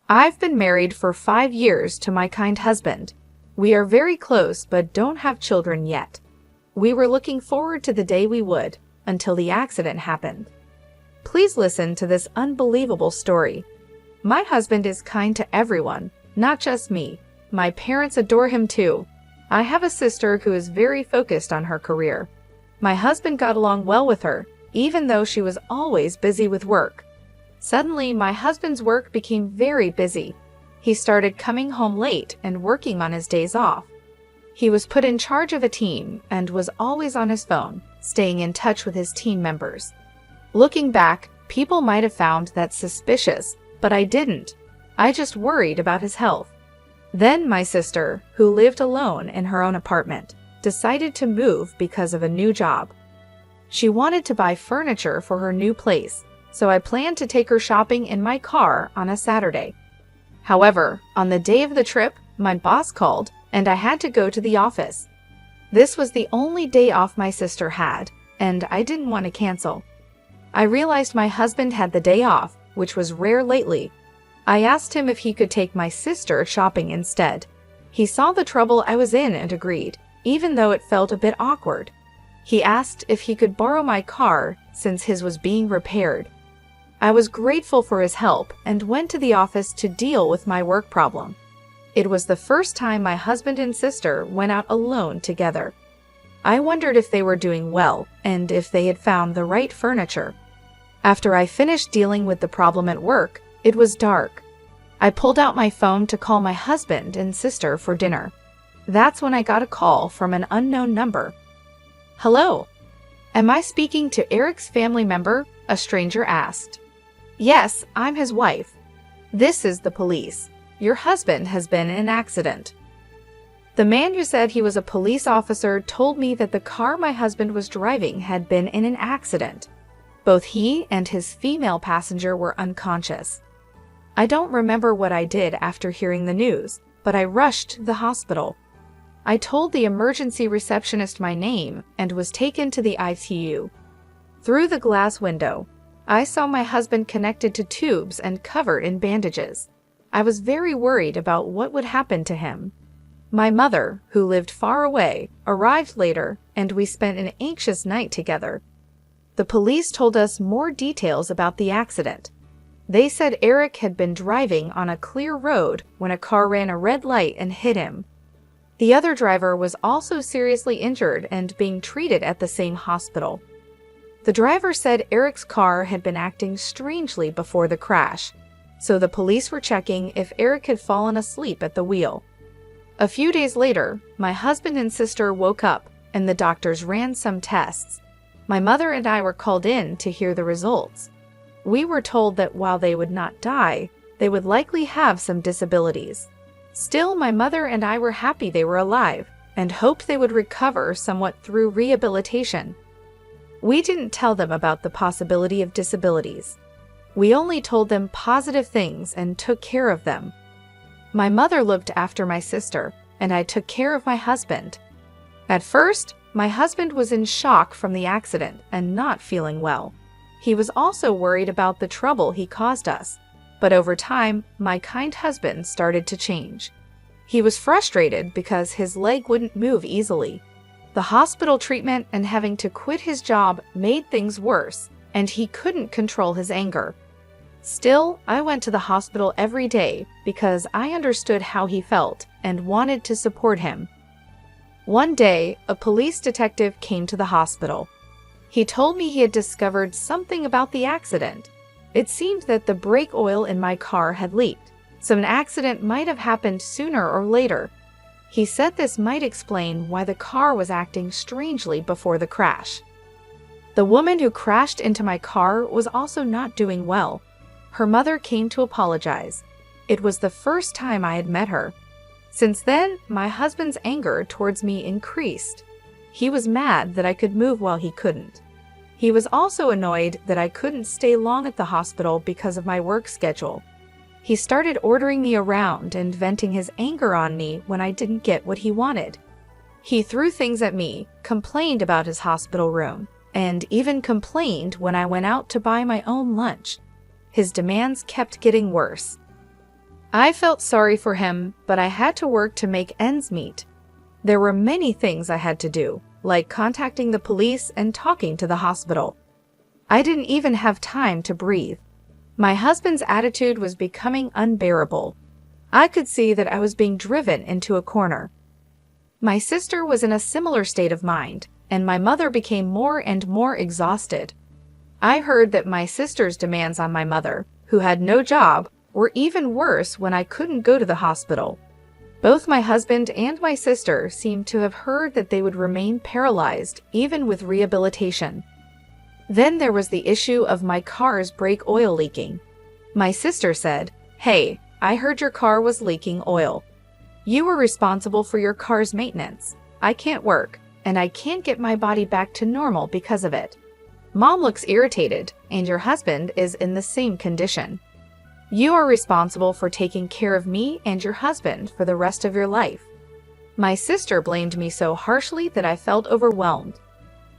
I've been married for 5 years to my kind husband. We are very close but don't have children yet. We were looking forward to the day we would, until the accident happened. Please listen to this unbelievable story. My husband is kind to everyone, not just me. My parents adore him too. I have a sister who is very focused on her career. My husband got along well with her, even though she was always busy with work. Suddenly, my husband's work became very busy. He started coming home late and working on his days off. He was put in charge of a team and was always on his phone, staying in touch with his team members. Looking back, people might have found that suspicious, but I didn't. I just worried about his health. Then my sister, who lived alone in her own apartment, decided to move because of a new job. She wanted to buy furniture for her new place, so I planned to take her shopping in my car on a Saturday. However, on the day of the trip, my boss called and I had to go to the office. This was the only day off my sister had, and I didn't want to cancel. I realized my husband had the day off, which was rare lately. I asked him if he could take my sister shopping instead. He saw the trouble I was in and agreed, even though it felt a bit awkward. He asked if he could borrow my car since his was being repaired. I was grateful for his help and went to the office to deal with my work problem. It was the first time my husband and sister went out alone together. I wondered if they were doing well and if they had found the right furniture. After I finished dealing with the problem at work, it was dark. I pulled out my phone to call my husband and sister for dinner. That's when I got a call from an unknown number. "Hello. Am I speaking to Eric's family member?" a stranger asked. "Yes, I'm his wife. This is the police. Your husband has been in an accident." The man who said he was a police officer told me that the car my husband was driving had been in an accident. Both he and his female passenger were unconscious. I don't remember what I did after hearing the news, but I rushed to the hospital. I told the emergency receptionist my name and was taken to the ICU. Through the glass window, I saw my husband connected to tubes and covered in bandages. I was very worried about what would happen to him. My mother, who lived far away, arrived later, and we spent an anxious night together. The police told us more details about the accident. They said Eric had been driving on a clear road when a car ran a red light and hit him. The other driver was also seriously injured and being treated at the same hospital. The driver said Eric's car had been acting strangely before the crash, so the police were checking if Eric had fallen asleep at the wheel. A few days later, my husband and sister woke up and the doctors ran some tests. My mother and I were called in to hear the results. We were told that while they would not die, they would likely have some disabilities. Still, my mother and I were happy they were alive and hoped they would recover somewhat through rehabilitation. We didn't tell them about the possibility of disabilities. We only told them positive things and took care of them. My mother looked after my sister, and I took care of my husband. At first, my husband was in shock from the accident and not feeling well. He was also worried about the trouble he caused us. But over time, my kind husband started to change. He was frustrated because his leg wouldn't move easily. The hospital treatment and having to quit his job made things worse, and he couldn't control his anger. Still, I went to the hospital every day because I understood how he felt and wanted to support him. One day, a police detective came to the hospital. He told me he had discovered something about the accident. It seemed that the brake oil in my car had leaked, so an accident might have happened sooner or later. He said this might explain why the car was acting strangely before the crash. The woman who crashed into my car was also not doing well. Her mother came to apologize. It was the first time I had met her. Since then, my husband's anger towards me increased. He was mad that I could move while he couldn't. He was also annoyed that I couldn't stay long at the hospital because of my work schedule. He started ordering me around and venting his anger on me when I didn't get what he wanted. He threw things at me, complained about his hospital room, and even complained when I went out to buy my own lunch. His demands kept getting worse. I felt sorry for him, but I had to work to make ends meet. There were many things I had to do, like contacting the police and talking to the hospital. I didn't even have time to breathe. My husband's attitude was becoming unbearable. I could see that I was being driven into a corner. My sister was in a similar state of mind, and my mother became more and more exhausted. I heard that my sister's demands on my mother, who had no job, were even worse when I couldn't go to the hospital. Both my husband and my sister seemed to have heard that they would remain paralyzed even with rehabilitation. Then there was the issue of my car's brake oil leaking. My sister said, "Hey, I heard your car was leaking oil. You were responsible for your car's maintenance. I can't work, and I can't get my body back to normal because of it. Mom looks irritated, and your husband is in the same condition. You are responsible for taking care of me and your husband for the rest of your life." My sister blamed me so harshly that I felt overwhelmed.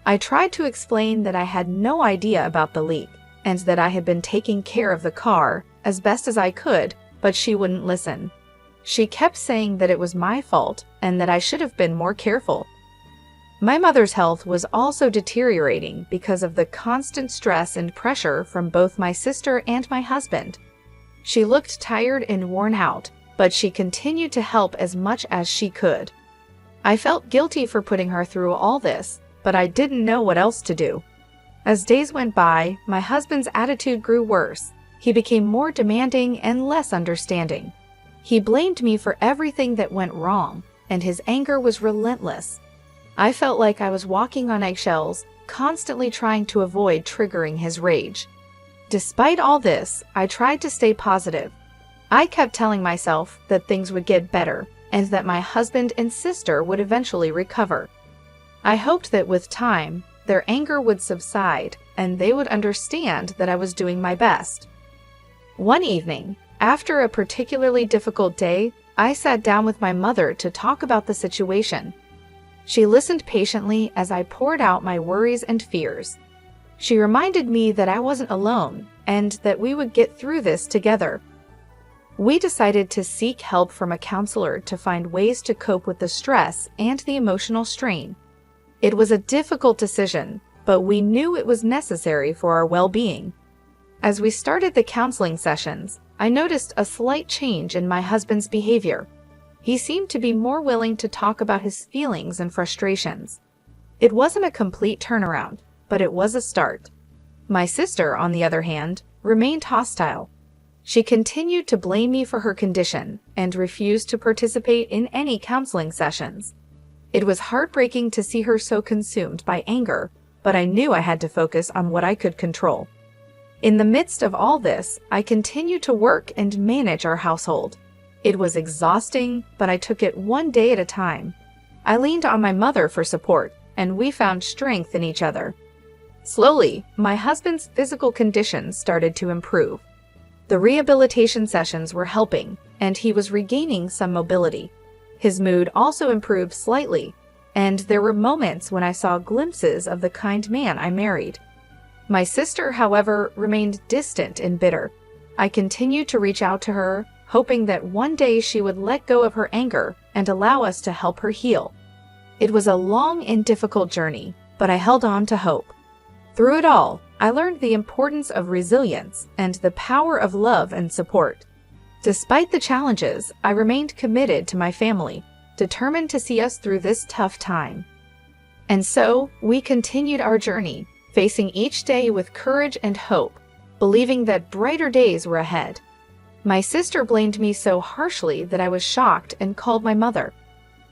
I tried to explain that I had no idea about the leak and that I had been taking care of the car as best as I could, but she wouldn't listen. She kept saying that it was my fault and that I should have been more careful. My mother's health was also deteriorating because of the constant stress and pressure from both my sister and my husband. She looked tired and worn out, but she continued to help as much as she could. I felt guilty for putting her through all this, but I didn't know what else to do. As days went by, my husband's attitude grew worse. He became more demanding and less understanding. He blamed me for everything that went wrong, and his anger was relentless. I felt like I was walking on eggshells, constantly trying to avoid triggering his rage. Despite all this, I tried to stay positive. I kept telling myself that things would get better and that my husband and sister would eventually recover. I hoped that with time, their anger would subside and they would understand that I was doing my best. One evening, after a particularly difficult day, I sat down with my mother to talk about the situation. She listened patiently as I poured out my worries and fears. She reminded me that I wasn't alone and that we would get through this together. We decided to seek help from a counselor to find ways to cope with the stress and the emotional strain. It was a difficult decision, but we knew it was necessary for our well-being. As we started the counseling sessions, I noticed a slight change in my husband's behavior. He seemed to be more willing to talk about his feelings and frustrations. It wasn't a complete turnaround, but it was a start. My sister, on the other hand, remained hostile. She continued to blame me for her condition and refused to participate in any counseling sessions. It was heartbreaking to see her so consumed by anger, but I knew I had to focus on what I could control. In the midst of all this, I continued to work and manage our household. It was exhausting, but I took it one day at a time. I leaned on my mother for support, and we found strength in each other. Slowly, my husband's physical condition started to improve. The rehabilitation sessions were helping, and he was regaining some mobility. His mood also improved slightly, and there were moments when I saw glimpses of the kind man I married. My sister, however, remained distant and bitter. I continued to reach out to her, hoping that one day she would let go of her anger and allow us to help her heal. It was a long and difficult journey, but I held on to hope. Through it all, I learned the importance of resilience and the power of love and support. Despite the challenges, I remained committed to my family, determined to see us through this tough time. And so, we continued our journey, facing each day with courage and hope, believing that brighter days were ahead. My sister blamed me so harshly that I was shocked and called my mother.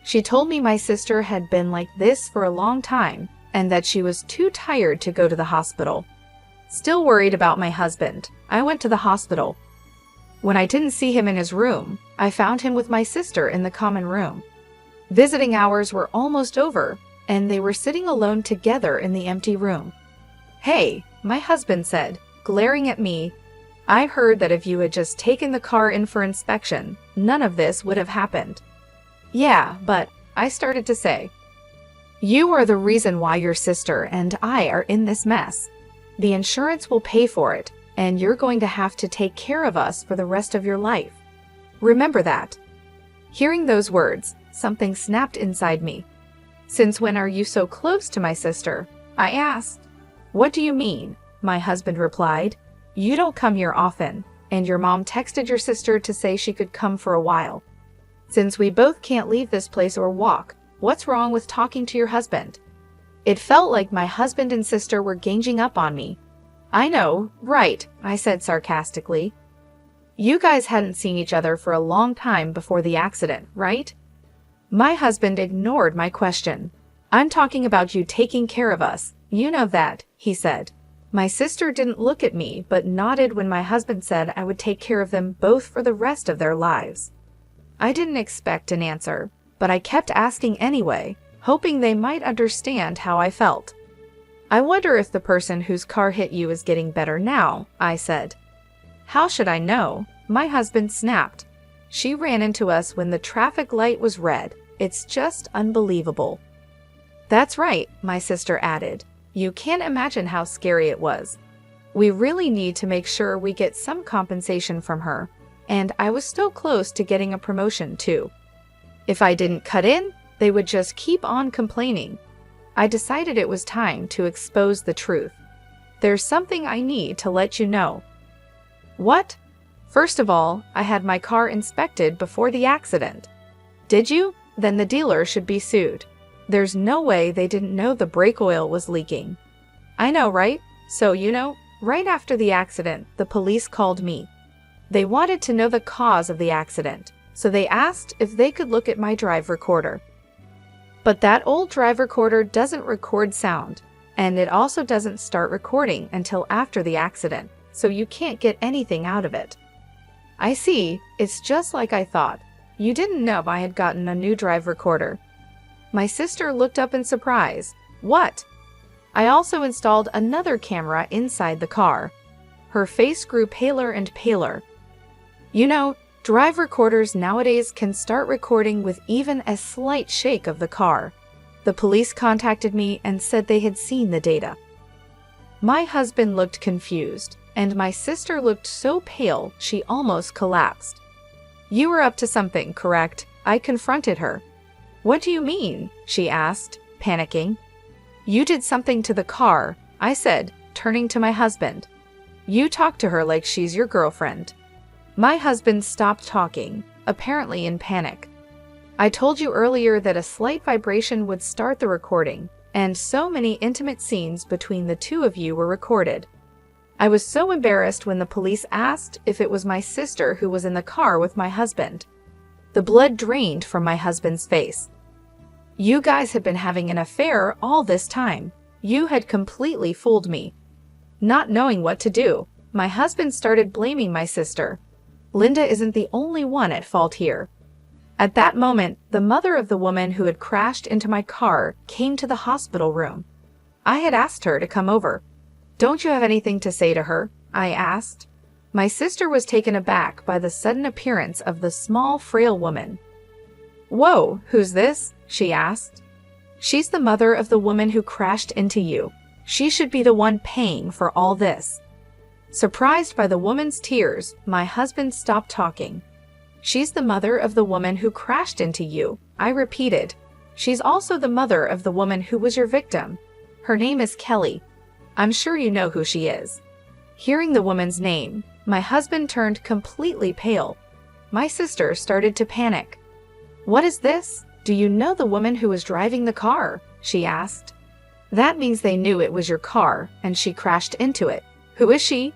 She told me my sister had been like this for a long time and that she was too tired to go to the hospital. Still worried about my husband, I went to the hospital. When I didn't see him in his room, I found him with my sister in the common room. Visiting hours were almost over, and they were sitting alone together in the empty room. "Hey," my husband said, glaring at me. "I heard that if you had just taken the car in for inspection, none of this would have happened." "Yeah, but," I started to say, "you are the reason why your sister and I are in this mess. The insurance will pay for it, and you're going to have to take care of us for the rest of your life." Remember that." Hearing those words, something snapped inside me. "Since when are you so close to my sister?" I asked. "What do you mean?" my husband replied. "You don't come here often, and your mom texted your sister to say she could come for a while. Since we both can't leave this place or walk, what's wrong with talking to your husband?" It felt like my husband and sister were ganging up on me. "I know, right," I said sarcastically. "You guys hadn't seen each other for a long time before the accident, right?" My husband ignored my question. "I'm talking about you taking care of us. You know that," he said. My sister didn't look at me but nodded when my husband said I would take care of them both for the rest of their lives. I didn't expect an answer, but I kept asking anyway, hoping they might understand how I felt. "I wonder if the person whose car hit you is getting better now," I said. "How should I know?" my husband snapped. "She ran into us when the traffic light was red. It's just unbelievable." "That's right," my sister added. "You can't imagine how scary it was. We really need to make sure we get some compensation from her, and I was so close to getting a promotion too. If I didn't cut in, they would just keep on complaining." I decided it was time to expose the truth. "There's something I need to let you know." "What?" "First of all, I had my car inspected before the accident." "Did you? Then the dealer should be sued. There's no way they didn't know the brake oil was leaking." "I know, right? So, right after the accident, the police called me. They wanted to know the cause of the accident, so they asked if they could look at my drive recorder. But that old drive recorder doesn't record sound, and it also doesn't start recording until after the accident, so you can't get anything out of it." "I see. It's just like I thought. You didn't know I had gotten a new drive recorder." My sister looked up in surprise. "What?" "I also installed another camera inside the car." Her face grew paler and paler. Drive recorders nowadays can start recording with even a slight shake of the car. The police contacted me and said they had seen the data." My husband looked confused, and my sister looked so pale she almost collapsed. "You were up to something, correct?" I confronted her. "What do you mean?" she asked, panicking. "You did something to the car," I said, turning to my husband. "You talk to her like she's your girlfriend." My husband stopped talking, apparently in panic. "I told you earlier that a slight vibration would start the recording, and so many intimate scenes between the two of you were recorded." I was so embarrassed when the police asked if it was my sister who was in the car with my husband. The blood drained from my husband's face. "You guys had been having an affair all this time. You had completely fooled me." Not knowing what to do, my husband started blaming my sister. "Linda isn't the only one at fault here." At that moment, the mother of the woman who had crashed into my car came to the hospital room. I had asked her to come over. "Don't you have anything to say to her?" I asked. My sister was taken aback by the sudden appearance of the small, frail woman. "Whoa, who's this?" she asked. "She's the mother of the woman who crashed into you. She should be the one paying for all this." Surprised by the woman's tears, my husband stopped talking. "She's the mother of the woman who crashed into you," I repeated. "She's also the mother of the woman who was your victim. Her name is Kelly. I'm sure you know who she is." Hearing the woman's name, my husband turned completely pale. My sister started to panic. "What is this? Do you know the woman who was driving the car?" she asked. "That means they knew it was your car, and she crashed into it. Who is she?"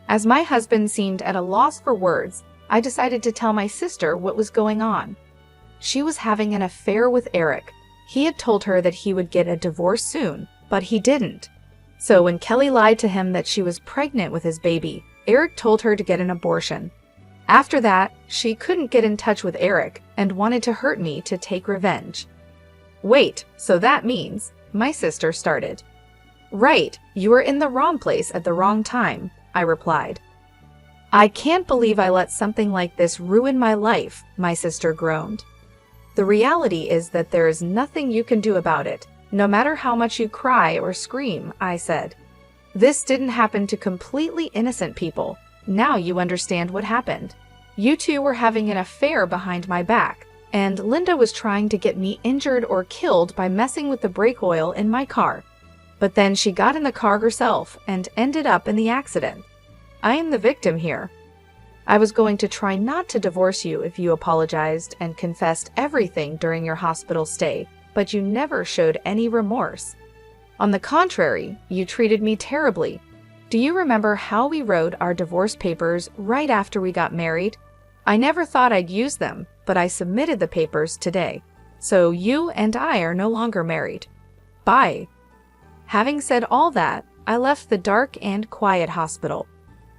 As my husband seemed at a loss for words, I decided to tell my sister what was going on. She was having an affair with Eric. He had told her that he would get a divorce soon, but he didn't. So when Kelly lied to him that she was pregnant with his baby, Eric told her to get an abortion. After that, she couldn't get in touch with Eric and wanted to hurt me to take revenge. "Wait, so that means," my sister started. "Right, you were in the wrong place at the wrong time," I replied. "I can't believe I let something like this ruin my life," my sister groaned. "The reality is that there is nothing you can do about it, no matter how much you cry or scream," I said. "This didn't happen to completely innocent people. Now you understand what happened." You two were having an affair behind my back, and Linda was trying to get me injured or killed by messing with the brake oil in my car. But then she got in the car herself and ended up in the accident. I am the victim here. I was going to try not to divorce you if you apologized and confessed everything during your hospital stay, but you never showed any remorse. On the contrary, you treated me terribly. Do you remember how we wrote our divorce papers right after we got married? I never thought I'd use them, but I submitted the papers today. So you and I are no longer married. Bye. Having said all that, I left the dark and quiet hospital.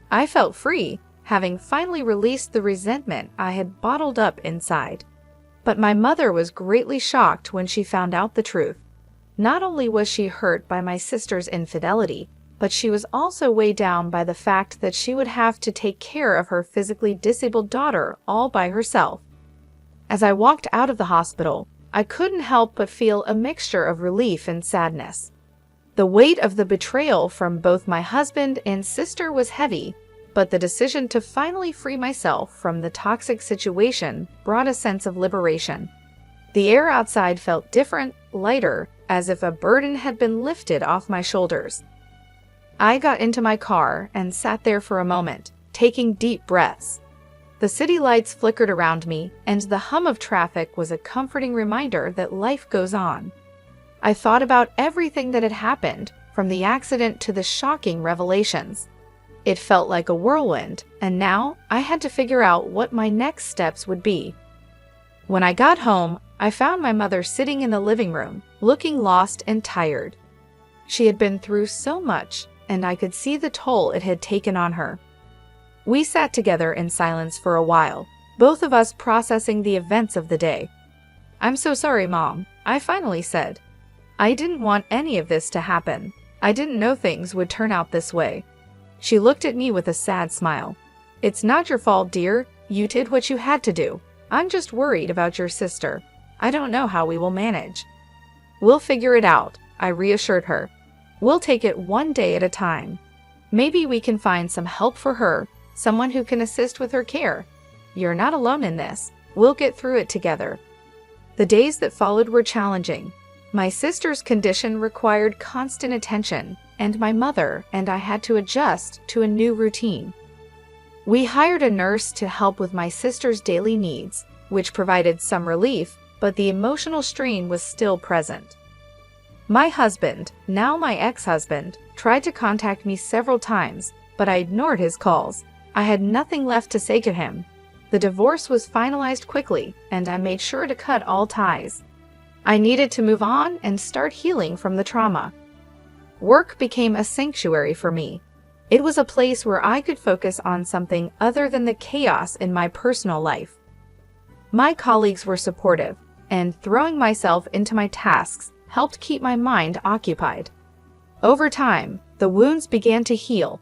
I felt free, having finally released the resentment I had bottled up inside. But my mother was greatly shocked when she found out the truth. Not only was she hurt by my sister's infidelity, but she was also weighed down by the fact that she would have to take care of her physically disabled daughter all by herself. As I walked out of the hospital, I couldn't help but feel a mixture of relief and sadness. The weight of the betrayal from both my husband and sister was heavy, but the decision to finally free myself from the toxic situation brought a sense of liberation. The air outside felt different, lighter, as if a burden had been lifted off my shoulders. I got into my car and sat there for a moment, taking deep breaths. The city lights flickered around me, and the hum of traffic was a comforting reminder that life goes on. I thought about everything that had happened, from the accident to the shocking revelations. It felt like a whirlwind, and now I had to figure out what my next steps would be. When I got home, I found my mother sitting in the living room, looking lost and tired. She had been through so much, and I could see the toll it had taken on her. We sat together in silence for a while, both of us processing the events of the day. "I'm so sorry, Mom," I finally said. "I didn't want any of this to happen. I didn't know things would turn out this way." She looked at me with a sad smile. "It's not your fault, dear. You did what you had to do. I'm just worried about your sister. I don't know how we will manage." "We'll figure it out," I reassured her. "We'll take it one day at a time. Maybe we can find some help for her, someone who can assist with her care. You're not alone in this. We'll get through it together." The days that followed were challenging. My sister's condition required constant attention, and my mother and I had to adjust to a new routine. We hired a nurse to help with my sister's daily needs, which provided some relief, but the emotional strain was still present. My husband, now my ex-husband, tried to contact me several times, but I ignored his calls. I had nothing left to say to him. The divorce was finalized quickly, and I made sure to cut all ties. I needed to move on and start healing from the trauma. Work became a sanctuary for me. It was a place where I could focus on something other than the chaos in my personal life. My colleagues were supportive, and throwing myself into my tasks helped keep my mind occupied. Over time, the wounds began to heal.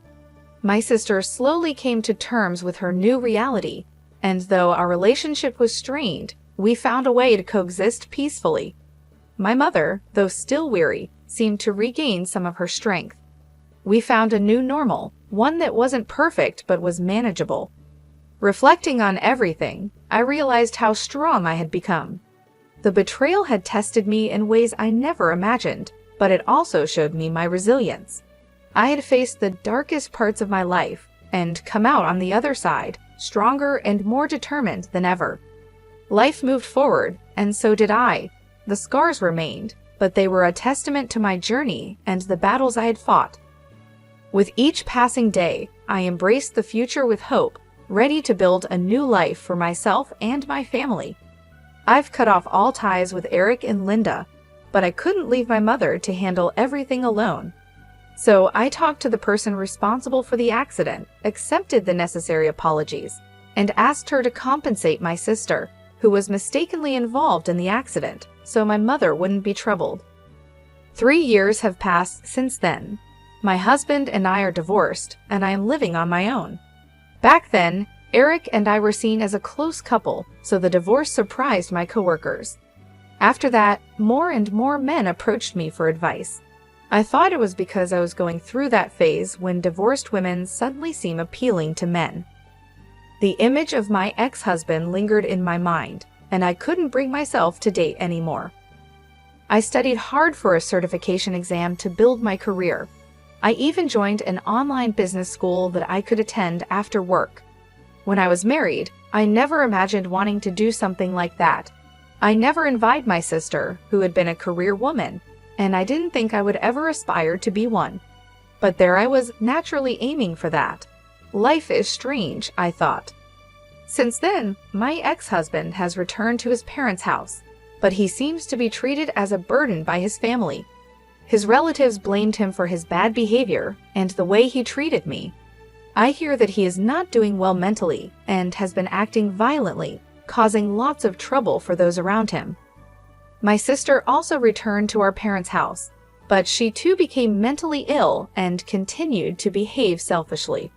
My sister slowly came to terms with her new reality, and though our relationship was strained, we found a way to coexist peacefully. My mother, though still weary, seemed to regain some of her strength. We found a new normal, one that wasn't perfect but was manageable. Reflecting on everything, I realized how strong I had become. The betrayal had tested me in ways I never imagined, but it also showed me my resilience. I had faced the darkest parts of my life and come out on the other side, stronger and more determined than ever. Life moved forward, and so did I. The scars remained, but they were a testament to my journey and the battles I had fought. With each passing day, I embraced the future with hope, ready to build a new life for myself and my family. I've cut off all ties with Eric and Linda, but I couldn't leave my mother to handle everything alone. So I talked to the person responsible for the accident, accepted the necessary apologies, and asked her to compensate my sister, who was mistakenly involved in the accident, so my mother wouldn't be troubled. 3 years have passed since then. My husband and I are divorced, and I am living on my own. Back then, Eric and I were seen as a close couple, so the divorce surprised my coworkers. After that, more and more men approached me for advice. I thought it was because I was going through that phase when divorced women suddenly seem appealing to men. The image of my ex-husband lingered in my mind, and I couldn't bring myself to date anymore. I studied hard for a certification exam to build my career. I even joined an online business school that I could attend after work. When I was married, I never imagined wanting to do something like that. I never envied my sister, who had been a career woman, and I didn't think I would ever aspire to be one. But there I was, naturally aiming for that. Life is strange, I thought. Since then, my ex-husband has returned to his parents' house, but he seems to be treated as a burden by his family. His relatives blamed him for his bad behavior and the way he treated me. I hear that he is not doing well mentally and has been acting violently, causing lots of trouble for those around him. My sister also returned to our parents' house, but she too became mentally ill and continued to behave selfishly.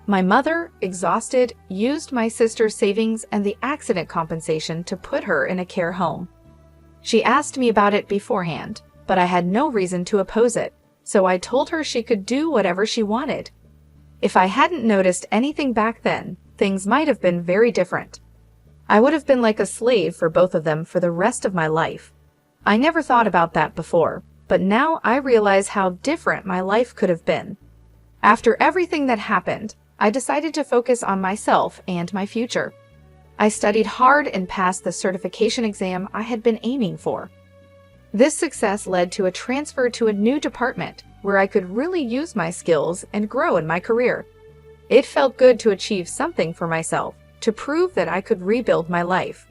My mother, exhausted, used my sister's savings and the accident compensation to put her in a care home. She asked me about it beforehand, but I had no reason to oppose it, so I told her she could do whatever she wanted. If I hadn't noticed anything back then, things might have been very different. I would have been like a slave for both of them for the rest of my life. I never thought about that before, but now I realize how different my life could have been. After everything that happened, I decided to focus on myself and my future. I studied hard and passed the certification exam I had been aiming for. This success led to a transfer to a new department where I could really use my skills and grow in my career. It felt good to achieve something for myself, to prove that I could rebuild my life.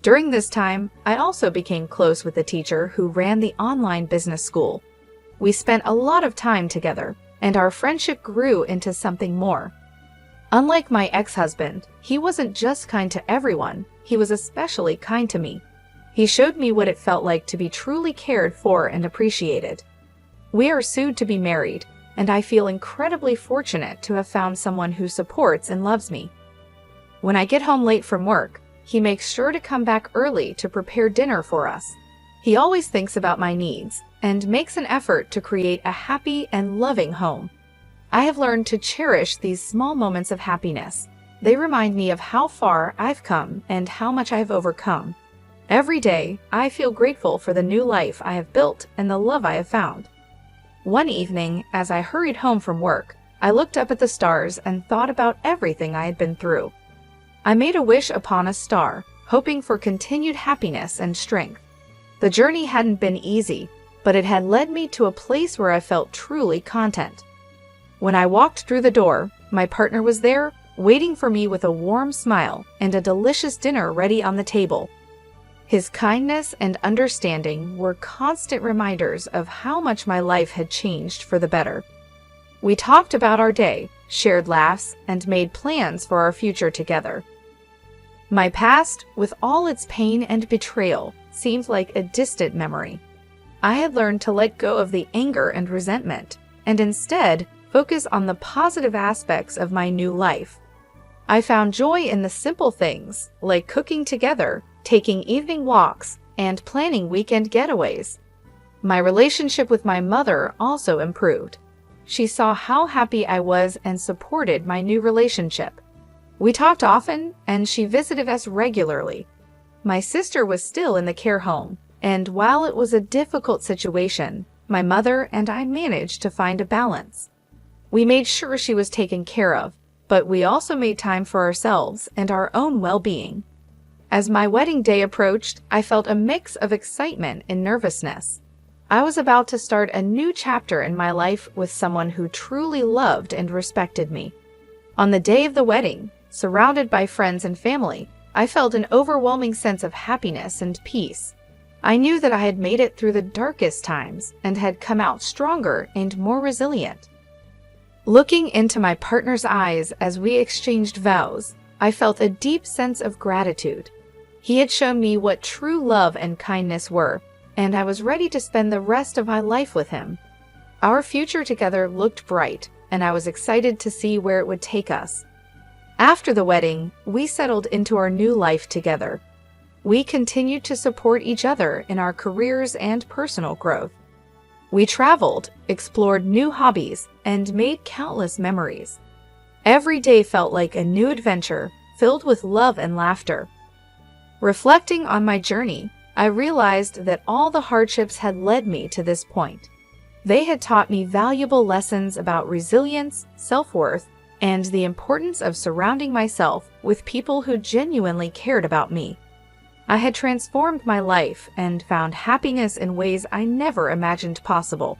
During this time, I also became close with the teacher who ran the online business school. We spent a lot of time together, and our friendship grew into something more. Unlike my ex-husband, he wasn't just kind to everyone, he was especially kind to me. He showed me what it felt like to be truly cared for and appreciated. We are soon to be married, and I feel incredibly fortunate to have found someone who supports and loves me. When I get home late from work, he makes sure to come back early to prepare dinner for us. He always thinks about my needs and makes an effort to create a happy and loving home. I have learned to cherish these small moments of happiness. They remind me of how far I've come and how much I've overcome. Every day, I feel grateful for the new life I have built and the love I have found. One evening, as I hurried home from work, I looked up at the stars and thought about everything I had been through. I made a wish upon a star, hoping for continued happiness and strength. The journey hadn't been easy, but it had led me to a place where I felt truly content. When I walked through the door, my partner was there, waiting for me with a warm smile and a delicious dinner ready on the table. His kindness and understanding were constant reminders of how much my life had changed for the better. We talked about our day, shared laughs, and made plans for our future together. My past, with all its pain and betrayal, seemed like a distant memory. I had learned to let go of the anger and resentment, and instead focus on the positive aspects of my new life. I found joy in the simple things, like cooking together, taking evening walks, and planning weekend getaways. My relationship with my mother also improved. She saw how happy I was and supported my new relationship. We talked often, and she visited us regularly. My sister was still in the care home, and while it was a difficult situation, my mother and I managed to find a balance. We made sure she was taken care of, but we also made time for ourselves and our own well-being. As my wedding day approached, I felt a mix of excitement and nervousness. I was about to start a new chapter in my life with someone who truly loved and respected me. On the day of the wedding, surrounded by friends and family, I felt an overwhelming sense of happiness and peace. I knew that I had made it through the darkest times and had come out stronger and more resilient. Looking into my partner's eyes as we exchanged vows, I felt a deep sense of gratitude. He had shown me what true love and kindness were, and I was ready to spend the rest of my life with him. Our future together looked bright, and I was excited to see where it would take us. After the wedding, we settled into our new life together. We continued to support each other in our careers and personal growth. We traveled, explored new hobbies, and made countless memories. Every day felt like a new adventure, filled with love and laughter. Reflecting on my journey, I realized that all the hardships had led me to this point. They had taught me valuable lessons about resilience, self-worth, and the importance of surrounding myself with people who genuinely cared about me. I had transformed my life and found happiness in ways I never imagined possible.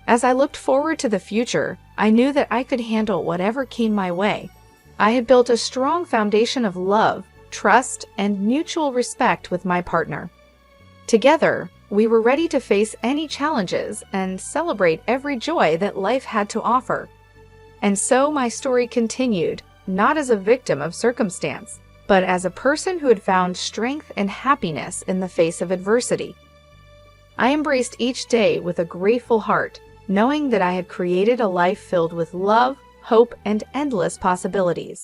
As I looked forward to the future, I knew that I could handle whatever came my way. I had built a strong foundation of love, trust, and mutual respect with my partner. Together, we were ready to face any challenges and celebrate every joy that life had to offer. And so my story continued, not as a victim of circumstance, but as a person who had found strength and happiness in the face of adversity. I embraced each day with a grateful heart, knowing that I had created a life filled with love, hope, and endless possibilities.